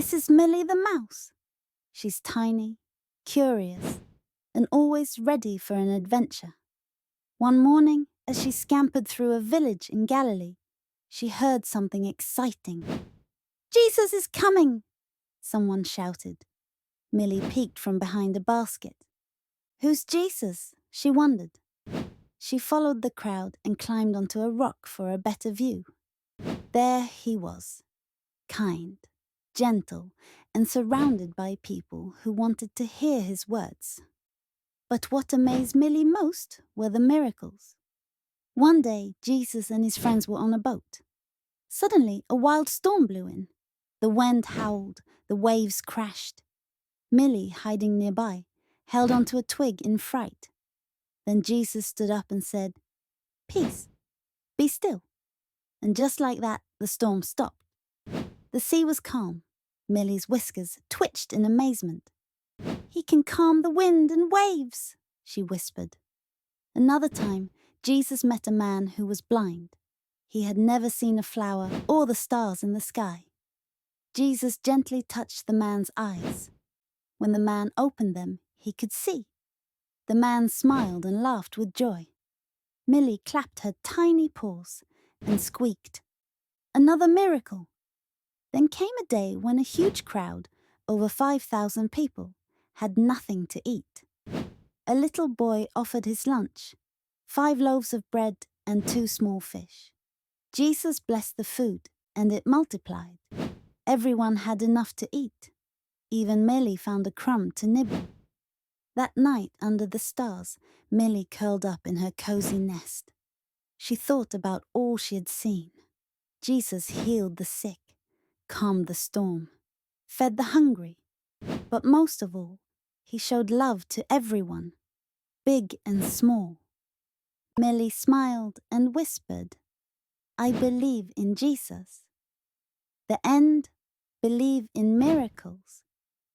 This is Millie the mouse. She's tiny, curious, and always ready for an adventure. One morning, as she scampered through a village in Galilee, she heard something exciting. "Jesus is coming!" someone shouted. Millie peeked from behind a basket. "Who's Jesus?" she wondered. She followed the crowd and climbed onto a rock for a better view. There he was, kind, gentle, and surrounded by people who wanted to hear his words. But what amazed Millie most were the miracles. One day, Jesus and his friends were on a boat. Suddenly, a wild storm blew in. The wind howled, the waves crashed. Millie, hiding nearby, held onto a twig in fright. Then Jesus stood up and said, "Peace, be still." And just like that, the storm stopped. The sea was calm. Millie's whiskers twitched in amazement. "He can calm the wind and waves," she whispered. Another time, Jesus met a man who was blind. He had never seen a flower or the stars in the sky. Jesus gently touched the man's eyes. When the man opened them, he could see. The man smiled and laughed with joy. Millie clapped her tiny paws and squeaked, "Another miracle!" Then came a day when a huge crowd, over 5,000 people, had nothing to eat. A little boy offered his lunch, 5 loaves of bread and 2 small fish. Jesus blessed the food, and it multiplied. Everyone had enough to eat. Even Millie found a crumb to nibble. That night, under the stars, Millie curled up in her cozy nest. She thought about all she had seen. Jesus healed the sick, calmed the storm, fed the hungry. But most of all, he showed love to everyone, big and small. Millie smiled and whispered, "I believe in Jesus." The end: believe in miracles,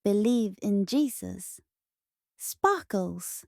believe in Jesus. Sparkles!